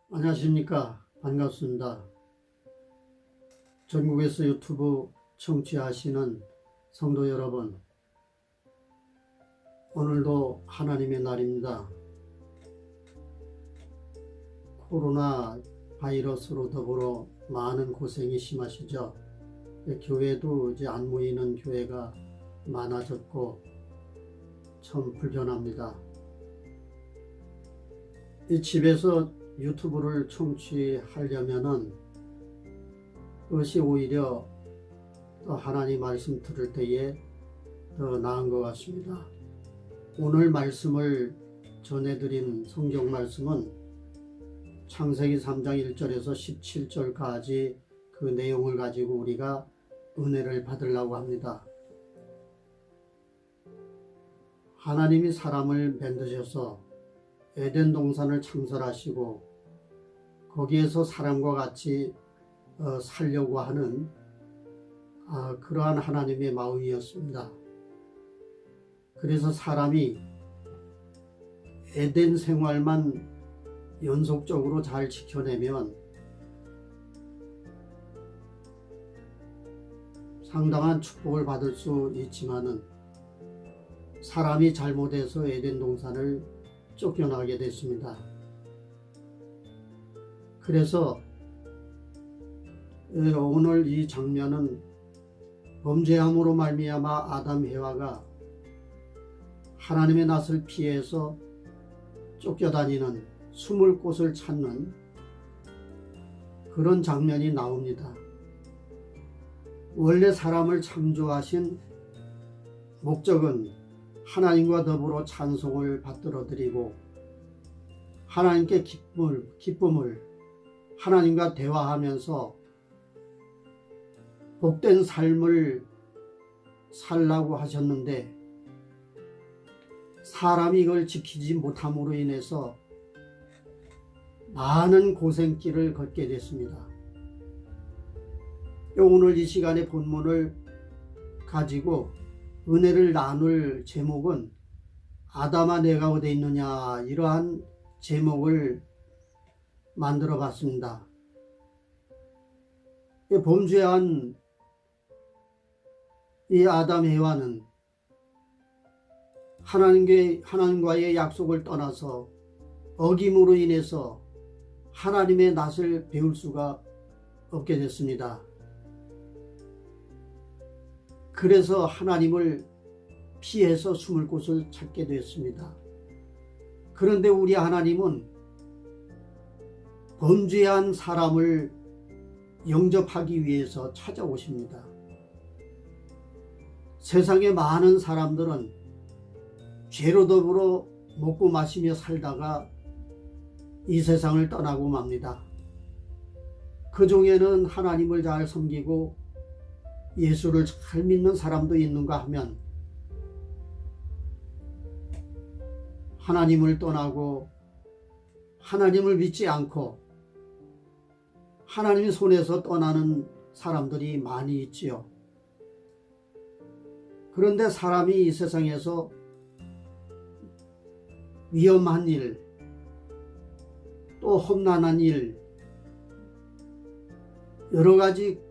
안녕하십니까. 반갑습니다. 전국에서 유튜브 청취하시는 성도 여러분, 오늘도 하나님의 날입니다. 코로나 바이러스로 더불어 많은 고생이 심하시죠. 교회도 이제 안 모이는 교회가 많아졌고 참 불편합니다. 이 집에서 유튜브를 청취하려면은 그것이 오히려 하나님 말씀 들을 때에 더 나은 것 같습니다. 오늘 말씀을 전해드린 성경 말씀은 창세기 3장 1절에서 17절까지 그 내용을 가지고 우리가 은혜를 받으려고 합니다. 하나님이 사람을 만드셔서 에덴 동산을 창설하시고 거기에서 사람과 같이 살려고 하는 그러한 하나님의 마음이었습니다. 그래서 사람이 에덴 생활만 연속적으로 잘 지켜내면 상당한 축복을 받을 수 있지만은 사람이 잘못해서 에덴 동산을 쫓겨나게 됐습니다. 그래서 오늘 이 장면은 범죄함으로 말미암아 아담 해와가 하나님의 낯을 피해서 쫓겨다니는 숨을 곳을 찾는 그런 장면이 나옵니다. 원래 사람을 창조하신 목적은 하나님과 더불어 찬송을 받들어 드리고 하나님께 기쁨을 하나님과 대화하면서 복된 삶을 살라고 하셨는데 사람이 이걸 지키지 못함으로 인해서 많은 고생길을 걷게 됐습니다. 오늘 이 시간에 본문을 가지고 은혜를 나눌 제목은 아담아 내가 어디 있느냐, 이러한 제목을 만들어 봤습니다. 범죄한 이 아담 해와는 하나님과의 약속을 떠나서 어김으로 인해서 하나님의 낯을 배울 수가 없게 됐습니다. 그래서 하나님을 피해서 숨을 곳을 찾게 됐습니다. 그런데 우리 하나님은 범죄한 사람을 영접하기 위해서 찾아오십니다. 세상에 많은 사람들은 죄로 더불어 먹고 마시며 살다가 이 세상을 떠나고 맙니다. 그 중에는 하나님을 잘 섬기고 예수를 잘 믿는 사람도 있는가 하면 하나님을 떠나고 하나님을 믿지 않고 하나님 손에서 떠나는 사람들이 많이 있지요. 그런데 사람이 이 세상에서 위험한 일, 또 험난한 일, 여러 가지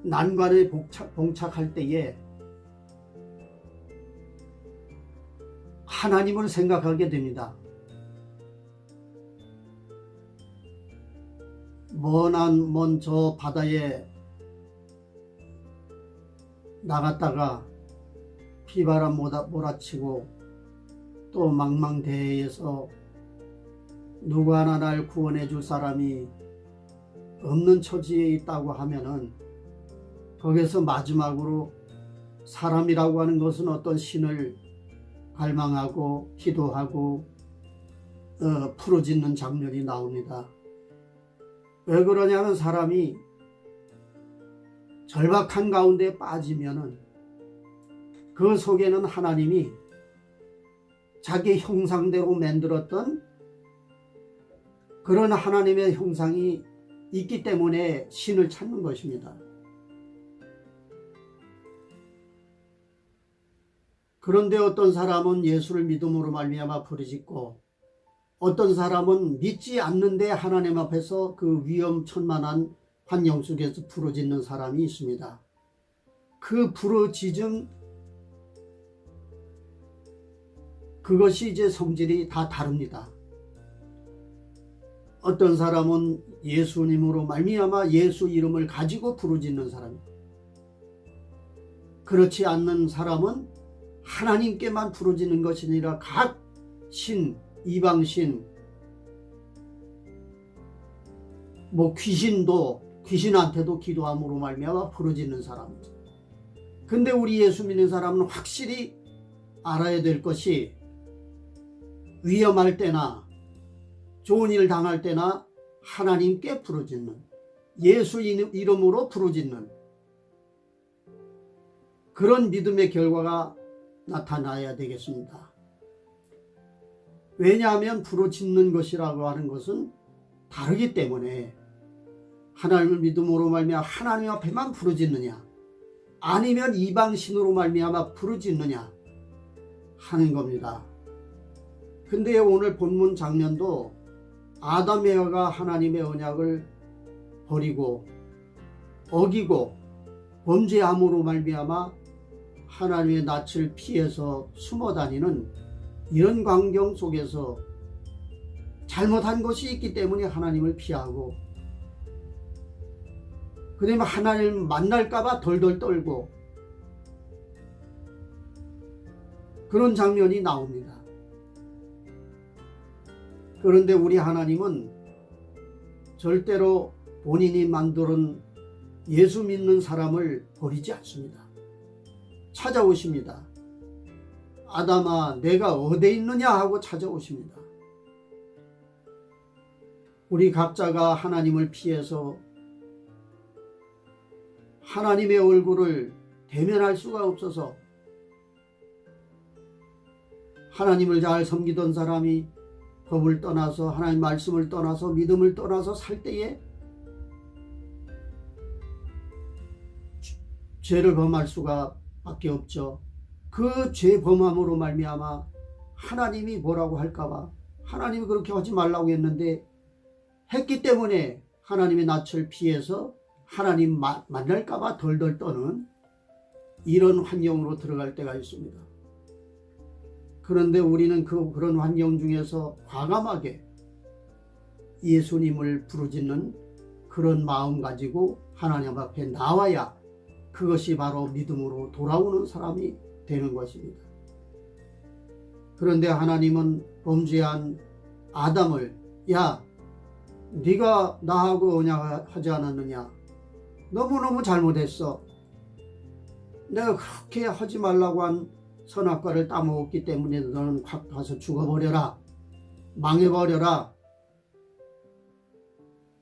난관에 봉착할 때에 하나님을 생각하게 됩니다. 먼 저 바다에 나갔다가 비바람 몰아치고 또 망망대해에서 누구 하나 날 구원해 줄 사람이 없는 처지에 있다고 하면은 거기서 마지막으로 사람이라고 하는 것은 어떤 신을 갈망하고 기도하고 풀어짓는 장면이 나옵니다. 왜 그러냐면 사람이 절박한 가운데 빠지면은 그 속에는 하나님이 자기 형상대로 만들었던 그런 하나님의 형상이 있기 때문에 신을 찾는 것입니다. 그런데 어떤 사람은 예수를 믿음으로 말미암아 부르짖고 어떤 사람은 믿지 않는데 하나님 앞에서 그 위험천만한 환경 속에서 부르짖는 사람이 있습니다. 그 부르짖음, 그것이 이제 성질이 다 다릅니다. 어떤 사람은 예수님으로 말미암아 예수 이름을 가지고 부르짖는 사람입니다. 그렇지 않는 사람은 하나님께만 부르짖는 것이 아니라 각 신, 이방신, 귀신한테도 기도함으로 말미암아 부르짖는 사람입니다. 근데 우리 예수 믿는 사람은 확실히 알아야 될 것이 위험할 때나 좋은 일 당할 때나 하나님께 부르짖는, 예수 이름으로 부르짖는 그런 믿음의 결과가 나타나야 되겠습니다. 왜냐하면 부르짖는 것이라고 하는 것은 다르기 때문에 하나님을 믿음으로 말미암아 하나님 앞에만 부르짖느냐 아니면 이방신으로 말미암아 부르짖느냐 하는 겁니다. 근데 오늘 본문 장면도 아담 에바가 하나님의 언약을 버리고 어기고 범죄함으로 말미암아 하나님의 낯을 피해서 숨어 다니는 이런 광경 속에서 잘못한 것이 있기 때문에 하나님을 피하고 그다음에 하나님을 만날까봐 덜덜 떨고 그런 장면이 나옵니다. 그런데 우리 하나님은 절대로 본인이 만든 예수 믿는 사람을 버리지 않습니다. 찾아오십니다. 아담아 내가 어디 있느냐 하고 찾아오십니다. 우리 각자가 하나님을 피해서 하나님의 얼굴을 대면할 수가 없어서 하나님을 잘 섬기던 사람이 법을 떠나서 하나님 말씀을 떠나서 믿음을 떠나서 살 때에 죄를 범할 수가 밖에 없죠. 그 죄 범함으로 말미암아 하나님이 뭐라고 할까봐 하나님이 그렇게 하지 말라고 했는데 했기 때문에 하나님의 낯을 피해서 하나님 만날까봐 덜덜 떠는 이런 환경으로 들어갈 때가 있습니다. 그런데 우리는 그런 환경 중에서 과감하게 예수님을 부르짖는 그런 마음 가지고 하나님 앞에 나와야 그것이 바로 믿음으로 돌아오는 사람이 되는 것입니다. 그런데 하나님은 범죄한 아담을 야 네가 나하고 언약하지 않았느냐 너무너무 잘못했어. 내가 그렇게 하지 말라고 한 선악과를 따먹었기 때문에 너는 확 가서 죽어버려라. 망해버려라.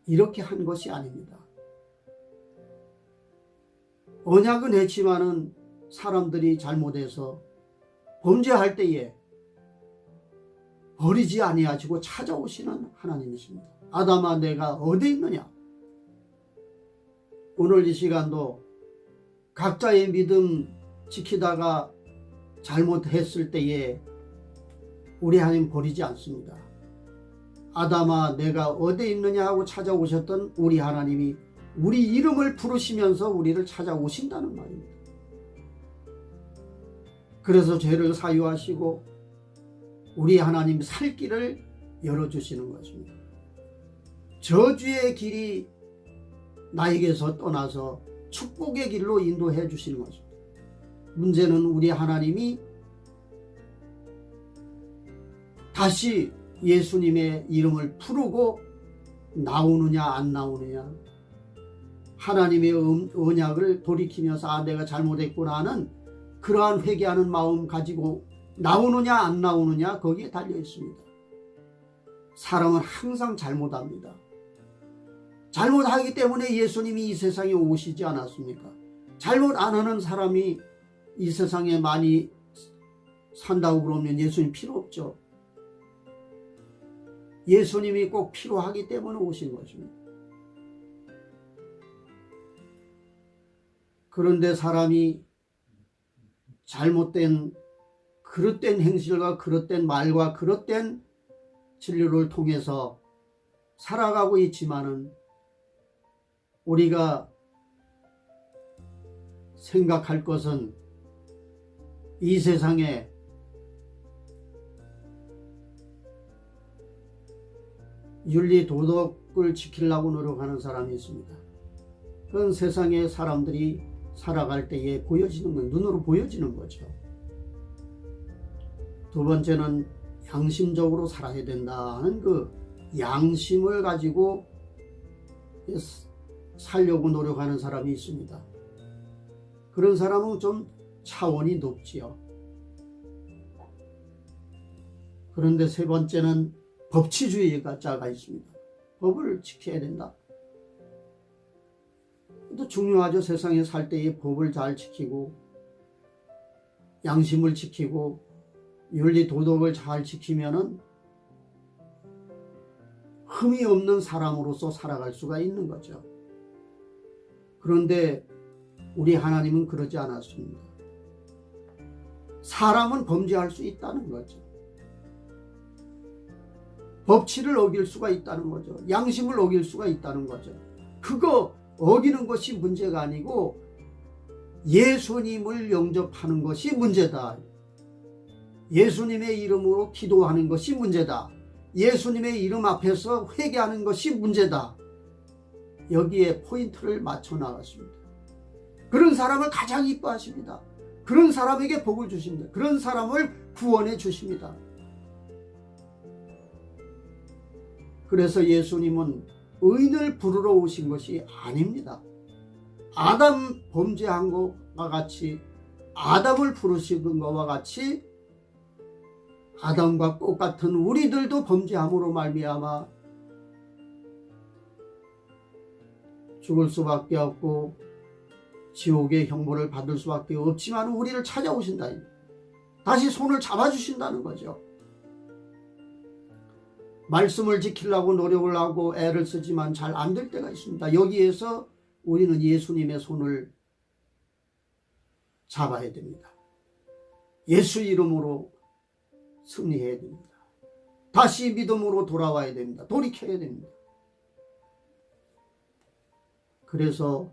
이렇게 한 것이 아닙니다. 언약은 했지만은 사람들이 잘못해서 범죄할 때에 버리지 아니하시고 찾아오시는 하나님이십니다. 아담아 내가 어디 있느냐. 오늘 이 시간도 각자의 믿음 지키다가 잘못했을 때에 우리 하나님 버리지 않습니다. 아담아 내가 어디 있느냐 하고 찾아오셨던 우리 하나님이 우리 이름을 부르시면서 우리를 찾아오신다는 말입니다. 그래서 죄를 사유하시고 우리 하나님 살 길을 열어주시는 것입니다. 저주의 길이 나에게서 떠나서 축복의 길로 인도해 주시는 것입니다. 문제는 우리 하나님이 다시 예수님의 이름을 부르고 나오느냐 안 나오느냐 하나님의 언약을 돌이키면서 내가 잘못했구나 하는 그러한 회개하는 마음 가지고 나오느냐 안 나오느냐 거기에 달려 있습니다. 사람은 항상 잘못합니다. 잘못하기 때문에 예수님이 이 세상에 오시지 않았습니까? 잘못 안 하는 사람이 이 세상에 많이 산다고 그러면 예수님 필요 없죠. 예수님이 꼭 필요하기 때문에 오신 것입니다. 그런데 사람이 잘못된 그릇된 행실과 그릇된 말과 그릇된 진리를 통해서 살아가고 있지만은 우리가 생각할 것은 이 세상에 윤리 도덕을 지키려고 노력하는 사람이 있습니다. 그건 세상의 사람들이 살아갈 때에 보여지는 건 눈으로 보여지는 거죠. 두 번째는 양심적으로 살아야 된다는 그 양심을 가지고 살려고 노력하는 사람이 있습니다. 그런 사람은 좀 차원이 높지요. 그런데 세 번째는 법치주의가 자가 있습니다. 법을 지켜야 된다. 또 중요하죠. 세상에 살 때에 법을 잘 지키고 양심을 지키고 윤리 도덕을 잘 지키면은 흠이 없는 사람으로서 살아갈 수가 있는 거죠. 그런데 우리 하나님은 그러지 않았습니다. 사람은 범죄할 수 있다는 거죠. 법치를 어길 수가 있다는 거죠. 양심을 어길 수가 있다는 거죠. 그거 어기는 것이 문제가 아니고 예수님을 영접하는 것이 문제다. 예수님의 이름으로 기도하는 것이 문제다. 예수님의 이름 앞에서 회개하는 것이 문제다. 여기에 포인트를 맞춰 나갔습니다. 그런 사람을 가장 이뻐하십니다. 그런 사람에게 복을 주십니다. 그런 사람을 구원해 주십니다. 그래서 예수님은 의인을 부르러 오신 것이 아닙니다. 아담 범죄한 것과 같이 아담을 부르시는 것과 같이 아담과 똑같은 우리들도 범죄함으로 말미암아 죽을 수밖에 없고 지옥의 형벌을 받을 수밖에 없지만 우리를 찾아오신다. 다시 손을 잡아주신다는 거죠. 말씀을 지키려고 노력을 하고 애를 쓰지만 잘 안 될 때가 있습니다. 여기에서 우리는 예수님의 손을 잡아야 됩니다. 예수 이름으로 승리해야 됩니다. 다시 믿음으로 돌아와야 됩니다. 돌이켜야 됩니다. 그래서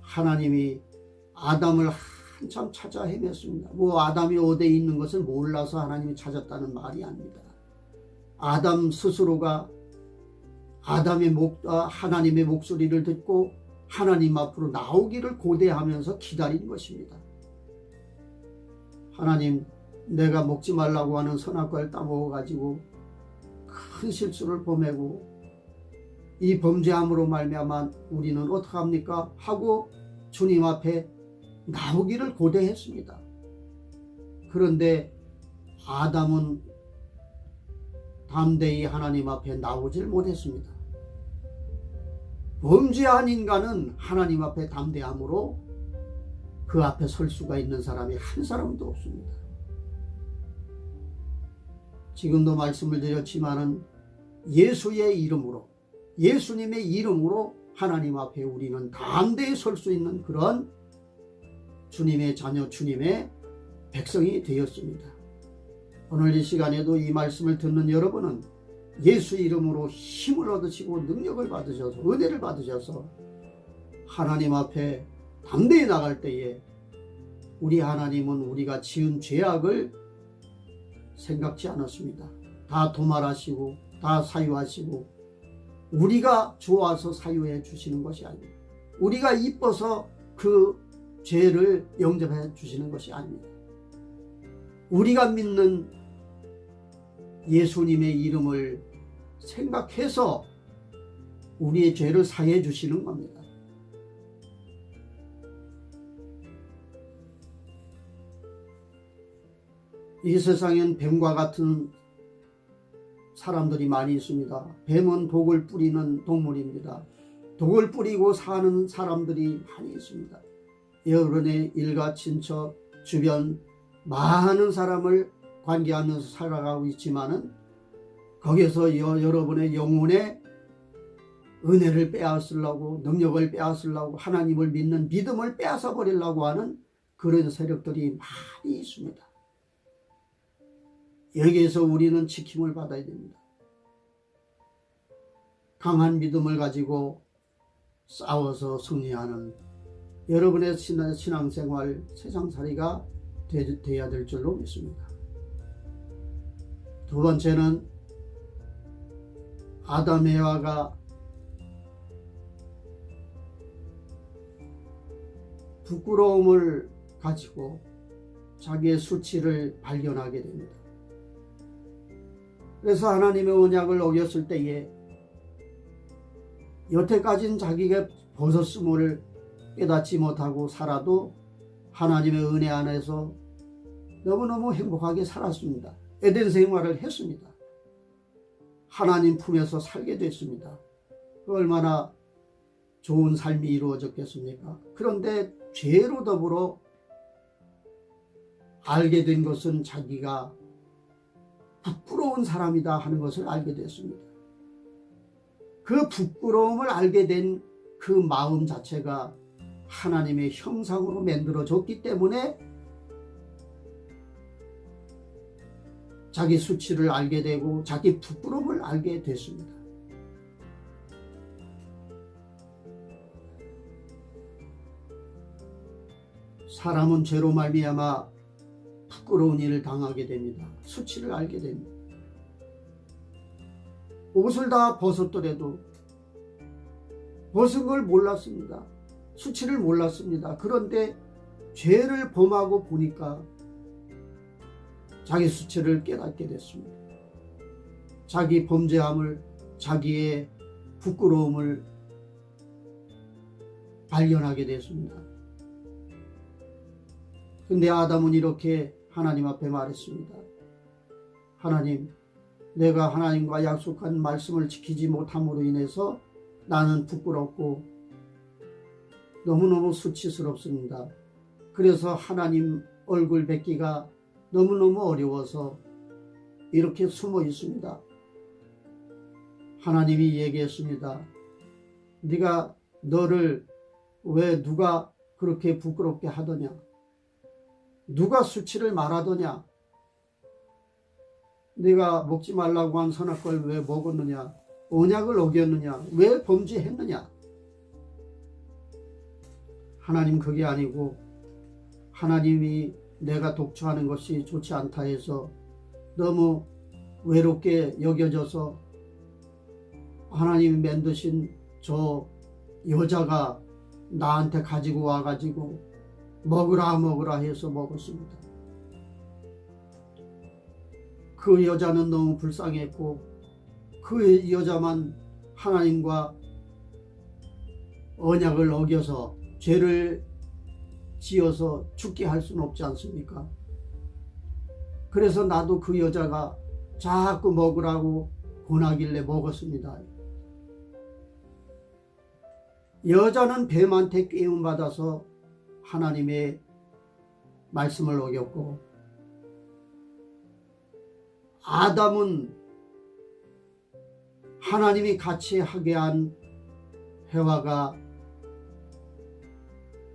하나님이 아담을 한참 찾아 헤맸습니다. 뭐 아담이 어디에 있는 것을 몰라서 하나님이 찾았다는 말이 아닙니다. 아담 스스로가 하나님의 목소리를 듣고 하나님 앞으로 나오기를 고대하면서 기다린 것입니다. 하나님, 내가 먹지 말라고 하는 선악과를 따먹어가지고 큰 실수를 범하고 이 범죄함으로 말미암아 우리는 어떡합니까? 하고 주님 앞에 나오기를 고대했습니다. 그런데 아담은 담대히 하나님 앞에 나오질 못했습니다. 범죄한 인간은 하나님 앞에 담대함으로 그 앞에 설 수가 있는 사람이 한 사람도 없습니다. 지금도 말씀을 드렸지만은 예수의 이름으로, 예수님의 이름으로 하나님 앞에 우리는 담대히 설 수 있는 그런 주님의 자녀, 주님의 백성이 되었습니다. 오늘 이 시간에도 이 말씀을 듣는 여러분은 예수 이름으로 힘을 얻으시고 능력을 받으셔서 은혜를 받으셔서 하나님 앞에 담대히 나갈 때에 우리 하나님은 우리가 지은 죄악을 생각지 않았습니다. 다 도말하시고 다 사유하시고 우리가 좋아서 사유해 주시는 것이 아닙니다. 우리가 이뻐서 그 죄를 영접해 주시는 것이 아닙니다. 우리가 믿는 예수님의 이름을 생각해서 우리의 죄를 사해 주시는 겁니다. 이 세상엔 뱀과 같은 사람들이 많이 있습니다. 뱀은 독을 뿌리는 동물입니다. 독을 뿌리고 사는 사람들이 많이 있습니다. 여러분의 일가, 친척, 주변 많은 사람을 관계하면서 살아가고 있지만은 거기에서 여러분의 영혼의 은혜를 빼앗으려고, 능력을 빼앗으려고, 하나님을 믿는 믿음을 빼앗아 버리려고 하는 그런 세력들이 많이 있습니다. 여기에서 우리는 지킴을 받아야 됩니다. 강한 믿음을 가지고 싸워서 승리하는 여러분의 신앙생활, 세상살이가 되어야 될 줄로 믿습니다. 두 번째는 아담 에바가 부끄러움을 가지고 자기의 수치를 발견하게 됩니다. 그래서 하나님의 언약을 어겼을 때에 여태까지는 자기가 벗었음을 깨닫지 못하고 살아도 하나님의 은혜 안에서 너무너무 행복하게 살았습니다. 에덴 생활을 했습니다. 하나님 품에서 살게 됐습니다. 얼마나 좋은 삶이 이루어졌겠습니까? 그런데 죄로 더불어 알게 된 것은 자기가 부끄러운 사람이다 하는 것을 알게 됐습니다. 그 부끄러움을 알게 된 그 마음 자체가 하나님의 형상으로 만들어졌기 때문에 자기 수치를 알게 되고 자기 부끄러움을 알게 됐습니다. 사람은 죄로 말미암아 부끄러운 일을 당하게 됩니다. 수치를 알게 됩니다. 옷을 다 벗었더라도 벗은 걸 몰랐습니다. 수치를 몰랐습니다. 그런데 죄를 범하고 보니까 자기 수치를 깨닫게 됐습니다. 자기 범죄함을, 자기의 부끄러움을 발견하게 됐습니다. 근데 아담은 이렇게 하나님 앞에 말했습니다. 하나님, 내가 하나님과 약속한 말씀을 지키지 못함으로 인해서 나는 부끄럽고 너무너무 수치스럽습니다. 그래서 하나님 얼굴 뵙기가 너무너무 어려워서 이렇게 숨어 있습니다. 하나님이 얘기했습니다. 네가 너를 왜 누가 그렇게 부끄럽게 하더냐? 누가 수치를 말하더냐? 네가 먹지 말라고 한 선악과를 왜 먹었느냐? 언약을 어겼느냐? 왜 범죄했느냐? 하나님 그게 아니고 하나님이 내가 독처하는 것이 좋지 않다 해서 너무 외롭게 여겨져서 하나님이 만드신 저 여자가 나한테 가지고 와가지고 먹으라 해서 먹었습니다. 그 여자는 너무 불쌍했고 그 여자만 하나님과 언약을 어겨서 죄를 지어서 죽게 할 수는 없지 않습니까? 그래서 나도 그 여자가 자꾸 먹으라고 권하길래 먹었습니다. 여자는 뱀한테 깨움받아서 하나님의 말씀을 어겼고 아담은 하나님이 같이 하게 한 해와가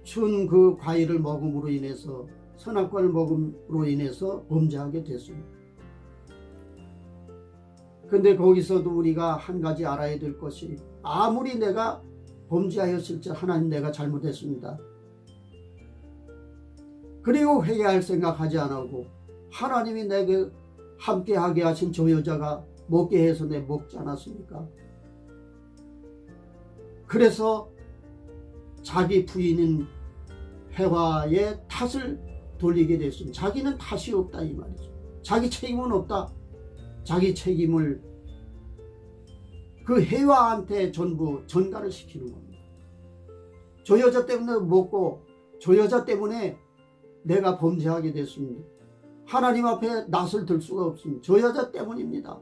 준 그 과일을 먹음으로 인해서 선악과를 먹음으로 인해서 범죄하게 됐습니다. 근데 거기서도 우리가 한 가지 알아야 될 것이 아무리 내가 범죄하였을지 하나님 내가 잘못했습니다. 그리고 회개할 생각하지 않고 하나님이 내게 함께하게 하신 저 여자가 먹게 해서 내 먹지 않았습니까? 그래서 자기 부인인 해와의 탓을 돌리게 됐습니다. 자기는 탓이 없다 이 말이죠. 자기 책임은 없다. 자기 책임을 그 해와한테 전부 전가를 시키는 겁니다. 저 여자 때문에 먹고 저 여자 때문에 내가 범죄하게 됐습니다. 하나님 앞에 낯을 들 수가 없습니다. 저 여자 때문입니다.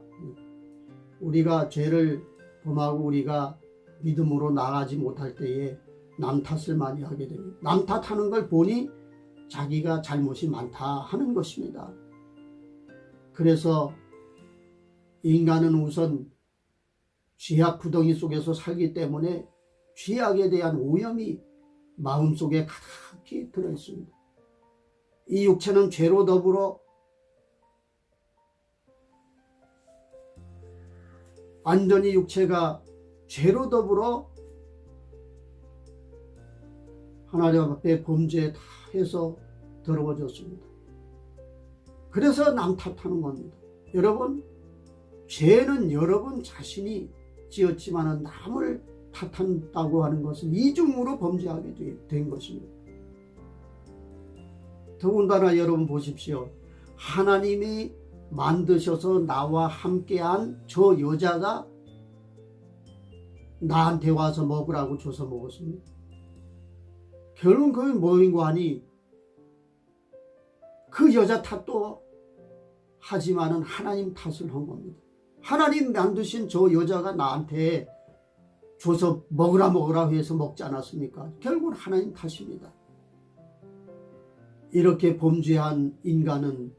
우리가 죄를 범하고 우리가 믿음으로 나가지 못할 때에 남 탓을 많이 하게 됩니다. 남 탓하는 걸 보니 자기가 잘못이 많다 하는 것입니다. 그래서 인간은 우선 죄악 구덩이 속에서 살기 때문에 죄악에 대한 오염이 마음속에 가득히 들어있습니다. 이 육체는 죄로 더불어 완전히 육체가 죄로 더불어 하나님 앞에 범죄 다 해서 더러워졌습니다. 그래서 남 탓하는 겁니다. 여러분, 죄는 여러분 자신이 지었지만 남을 탓한다고 하는 것은 이중으로 범죄하게 된 것입니다. 더군다나 여러분 보십시오. 하나님이 만드셔서 나와 함께한 저 여자가 나한테 와서 먹으라고 줘서 먹었습니다. 결국은 그게 뭐인고 하니 그 여자 탓도 하지만은 하나님 탓을 한 겁니다. 하나님 만드신 저 여자가 나한테 줘서 먹으라 해서 먹지 않았습니까? 결국은 하나님 탓입니다. 이렇게 범죄한 인간은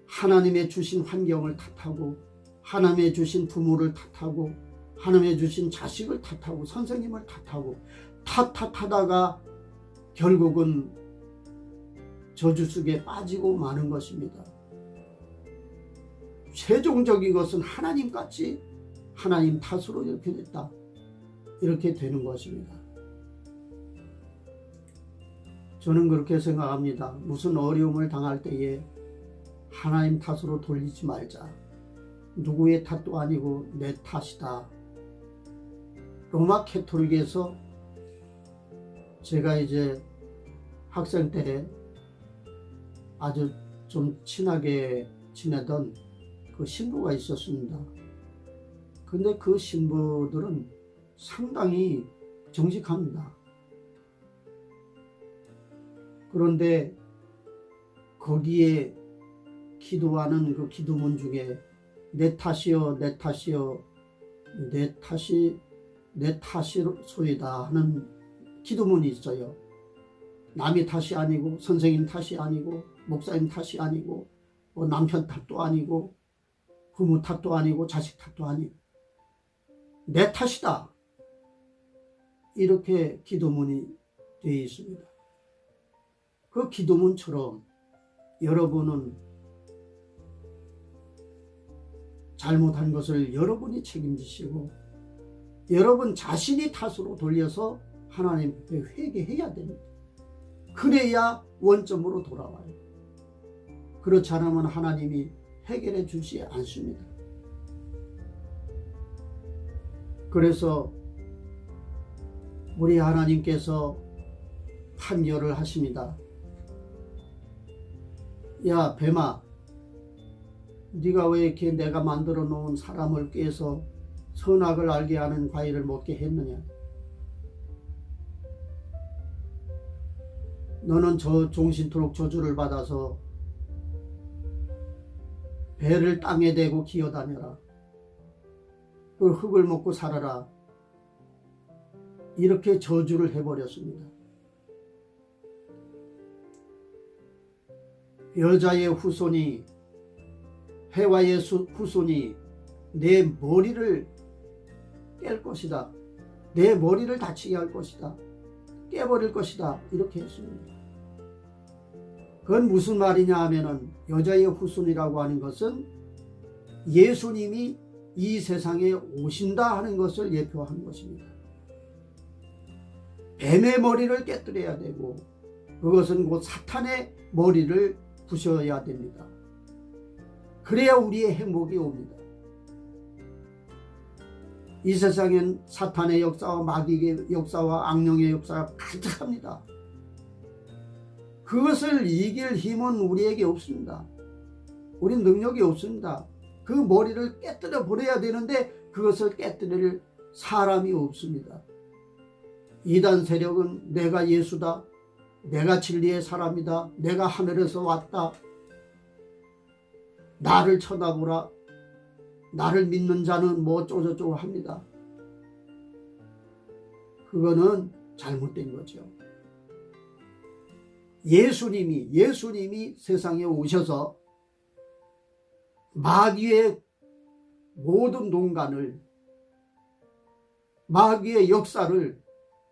하나님의 주신 환경을 탓하고 하나님의 주신 부모를 탓하고 하나님의 주신 자식을 탓하고 선생님을 탓하고 탓하다가 결국은 저주 속에 빠지고 마는 것입니다. 최종적인 것은 하나님같이 하나님 탓으로 이렇게 됐다. 이렇게 되는 것입니다. 저는 그렇게 생각합니다. 무슨 어려움을 당할 때에 하나님 탓으로 돌리지 말자. 누구의 탓도 아니고 내 탓이다. 로마 캐토릭에서 제가 이제 학생 때 아주 좀 친하게 지내던 그 신부가 있었습니다. 근데 그 신부들은 상당히 정직합니다. 그런데 거기에 기도하는 그 기도문 중에 내 탓이여 내 탓이여 내 탓이소이다 하는 기도문이 있어요. 남의 탓이 아니고 선생님 탓이 아니고 목사님 탓이 아니고 뭐 남편 탓도 아니고 부모 탓도 아니고 자식 탓도 아니고 내 탓이다. 이렇게 기도문이 되어 있습니다. 그 기도문처럼 여러분은 잘못한 것을 여러분이 책임지시고 여러분 자신이 탓으로 돌려서 하나님 앞에 회개해야 됩니다. 그래야 원점으로 돌아와요. 그렇지 않으면 하나님이 해결해 주지 않습니다. 그래서 우리 하나님께서 판결을 하십니다. 야 뱀아, 네가 왜 이렇게 내가 만들어 놓은 사람을 꾀서 선악을 알게 하는 과일을 먹게 했느냐? 너는 저 종신토록 저주를 받아서 배를 땅에 대고 기어다녀라. 그 흙을 먹고 살아라. 이렇게 저주를 해버렸습니다. 여자의 후손이 해와의 후손이 내 머리를 깰 것이다. 내 머리를 다치게 할 것이다. 깨버릴 것이다. 이렇게 했습니다. 그건 무슨 말이냐 하면은 여자의 후손이라고 하는 것은 예수님이 이 세상에 오신다 하는 것을 예표하는 것입니다. 뱀의 머리를 깨뜨려야 되고 그것은 곧 사탄의 머리를 부셔야 됩니다. 그래야 우리의 행복이 옵니다. 이 세상엔 사탄의 역사와 마귀의 역사와 악령의 역사가 가득합니다. 그것을 이길 힘은 우리에게 없습니다. 우린 능력이 없습니다. 그 머리를 깨뜨려 버려야 되는데 그것을 깨뜨릴 사람이 없습니다. 이단 세력은 내가 예수다, 내가 진리의 사람이다, 내가 하늘에서 왔다, 나를 쳐다보라, 나를 믿는 자는 뭐 어쩌고저쩌고 합니다. 그거는 잘못된 거죠. 예수님이 세상에 오셔서 마귀의 모든 농간을, 마귀의 역사를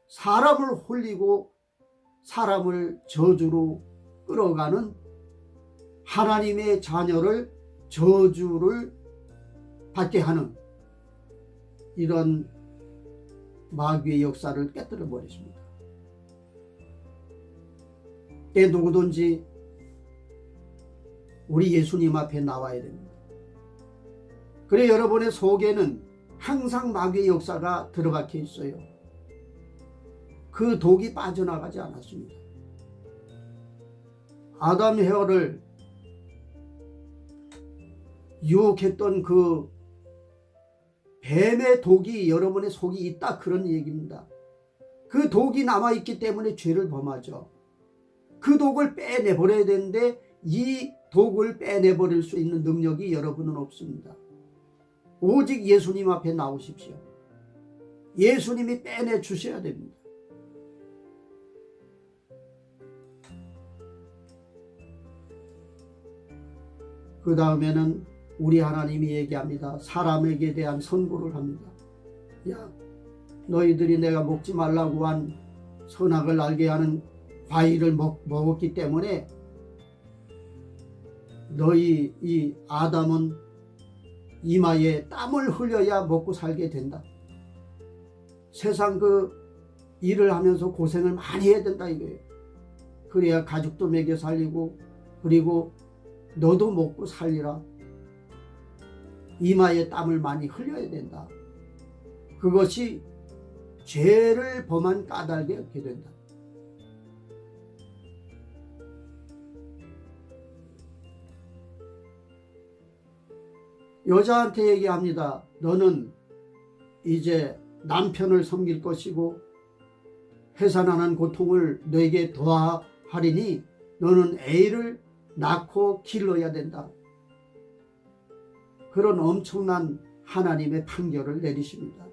사람을 홀리고 사람을 저주로 끌어가는 하나님의 자녀를 저주를 받게 하는 이런 마귀의 역사를 깨뜨려 버리십니다. 때 누구든지 우리 예수님 앞에 나와야 됩니다. 그래 여러분의 속에는 항상 마귀의 역사가 들어박혀 있어요. 그 독이 빠져나가지 않았습니다. 아담 헤어를 유혹했던 그 뱀의 독이 여러분의 속에 있다, 그런 얘기입니다. 그 독이 남아있기 때문에 죄를 범하죠. 그 독을 빼내버려야 되는데 이 독을 빼내버릴 수 있는 능력이 여러분은 없습니다. 오직 예수님 앞에 나오십시오. 예수님이 빼내 주셔야 됩니다. 그 다음에는 우리 하나님이 얘기합니다. 사람에게 대한 선고를 합니다. 야, 너희들이 내가 먹지 말라고 한 선악을 알게 하는 과일을 먹었기 때문에 너희 이 아담은 이마에 땀을 흘려야 먹고 살게 된다. 세상 그 일을 하면서 고생을 많이 해야 된다 이거예요. 그래야 가족도 먹여 살리고 그리고 너도 먹고 살리라. 이마에 땀을 많이 흘려야 된다. 그것이 죄를 범한 까닭에 얻게 된다. 여자한테 얘기합니다. 너는 이제 남편을 섬길 것이고 해산하는 고통을 너에게 더하리니 너는 애를 낳고 길러야 된다. 그런 엄청난 하나님의 판결을 내리십니다.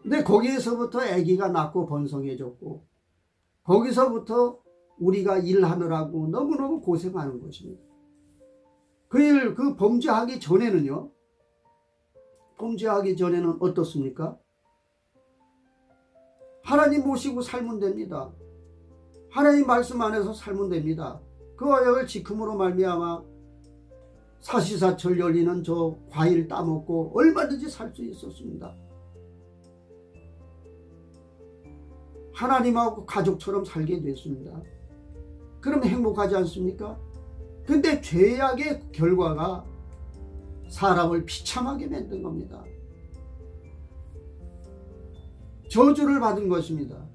근데 거기에서부터 아기가 낳고 번성해졌고 거기서부터 우리가 일하느라고 너무너무 고생하는 것입니다. 그 범죄하기 전에는요. 범죄하기 전에는 어떻습니까? 하나님 모시고 살면 됩니다. 하나님 말씀 안에서 살면 됩니다. 그 언약을 지킴으로 말미암아 사시사철 열리는 저 과일 따먹고 얼마든지 살 수 있었습니다. 하나님하고 가족처럼 살게 됐습니다. 그럼 행복하지 않습니까? 근데 죄악의 결과가 사람을 비참하게 만든 겁니다. 저주를 받은 것입니다.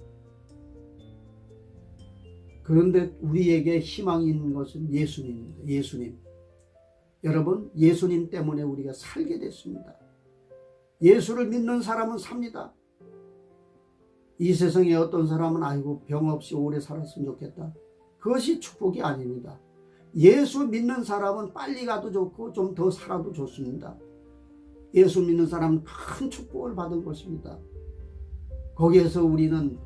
그런데 우리에게 희망이 있는 것은 예수님입니다. 예수님. 여러분, 예수님 때문에 우리가 살게 됐습니다. 예수를 믿는 사람은 삽니다. 이 세상에 어떤 사람은 아이고 병 없이 오래 살았으면 좋겠다. 그것이 축복이 아닙니다. 예수 믿는 사람은 빨리 가도 좋고 좀 더 살아도 좋습니다. 예수 믿는 사람은 큰 축복을 받은 것입니다. 거기에서 우리는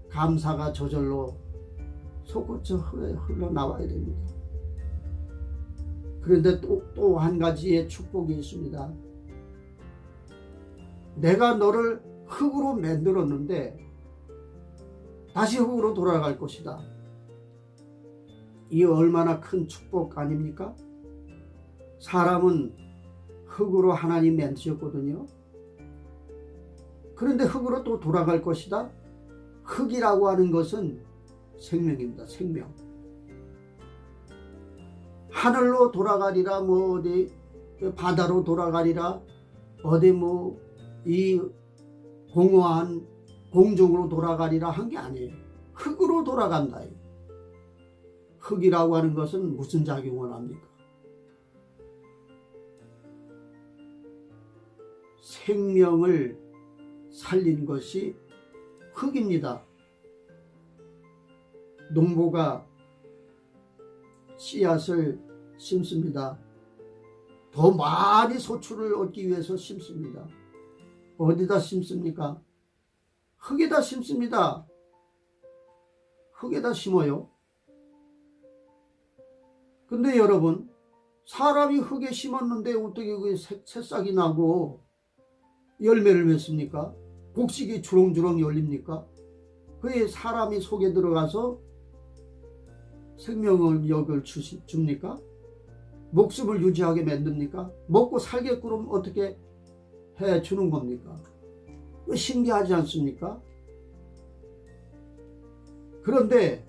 감사가 저절로 솟구쳐 흘러나와야 됩니다. 그런데 또 한 가지의 축복이 있습니다. 내가 너를 흙으로 만들었는데 다시 흙으로 돌아갈 것이다. 이 얼마나 큰 축복 아닙니까? 사람은 흙으로 하나님 만드셨거든요. 그런데 흙으로 또 돌아갈 것이다. 흙이라고 하는 것은 생명입니다. 생명. 하늘로 돌아가리라, 뭐 어디 바다로 돌아가리라, 어디 뭐 이 공허한 공중으로 돌아가리라 한 게 아니에요. 흙으로 돌아간다. 흙이라고 하는 것은 무슨 작용을 합니까? 생명을 살린 것이 흙입니다. 농부가 씨앗을 심습니다. 더 많이 소출을 얻기 위해서 심습니다. 어디다 심습니까? 흙에다 심습니다. 흙에다 심어요. 근데 여러분, 사람이 흙에 심었는데 어떻게 그 새싹이 나고 열매를 맺습니까? 곡식이 주렁주렁 열립니까? 그게 사람이 속에 들어가서 생명을 줍니까? 목숨을 유지하게 만듭니까? 먹고 살게끔 어떻게 해주는 겁니까? 신기하지 않습니까? 그런데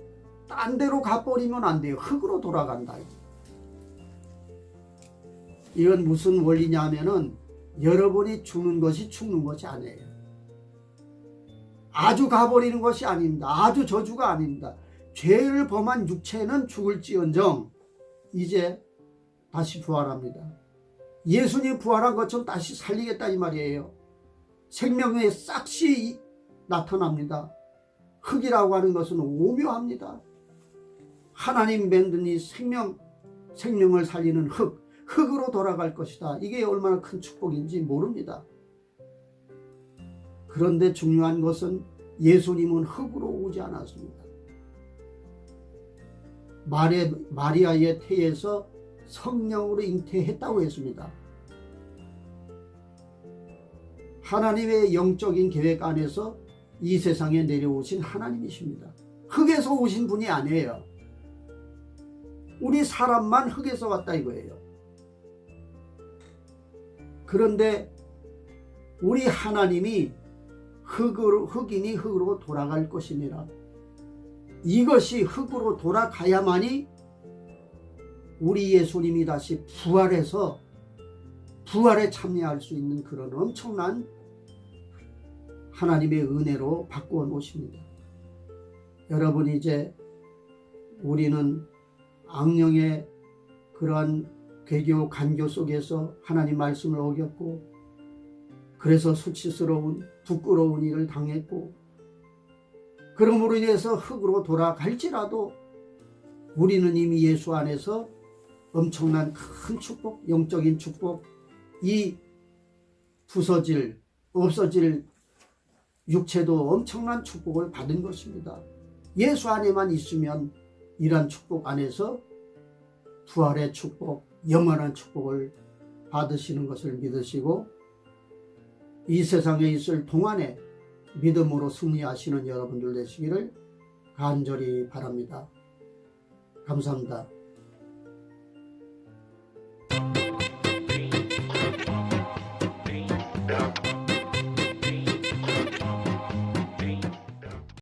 딴 데로 가버리면 안 돼요. 흙으로 돌아간다. 이건 무슨 원리냐 하면은 여러분이 죽는 것이 죽는 것이 아니에요. 아주 가버리는 것이 아닙니다. 아주 저주가 아닙니다. 죄를 범한 육체는 죽을지언정 이제 다시 부활합니다. 예수님이 부활한 것처럼 다시 살리겠다 이 말이에요. 생명의 싹시 나타납니다. 흙이라고 하는 것은 오묘합니다. 하나님 만든 이 생명을 살리는 흙으로 돌아갈 것이다. 이게 얼마나 큰 축복인지 모릅니다. 그런데 중요한 것은 예수님은 흙으로 오지 않았습니다. 마리아의 태에서 성령으로 잉태했다고 했습니다. 하나님의 영적인 계획 안에서 이 세상에 내려오신 하나님이십니다. 흙에서 오신 분이 아니에요. 우리 사람만 흙에서 왔다 이거예요. 그런데 우리 하나님이 흙이니 흙으로 돌아갈 것이니라. 이것이 흙으로 돌아가야만이 우리 예수님이 다시 부활해서 부활에 참여할 수 있는 그런 엄청난 하나님의 은혜로 바꾸어 놓으십니다. 여러분, 이제 우리는 악령의 그러한 괴교 간교 속에서 하나님 말씀을 어겼고, 그래서 수치스러운 부끄러운 일을 당했고, 그러므로 인해서 흙으로 돌아갈지라도 우리는 이미 예수 안에서 엄청난 큰 축복, 영적인 축복, 이 부서질 없어질 육체도 엄청난 축복을 받은 것입니다. 예수 안에만 있으면 이러한 축복 안에서 부활의 축복, 영원한 축복을 받으시는 것을 믿으시고 이 세상에 있을 동안에 믿음으로 승리하시는 여러분들 되시기를 간절히 바랍니다. 감사합니다.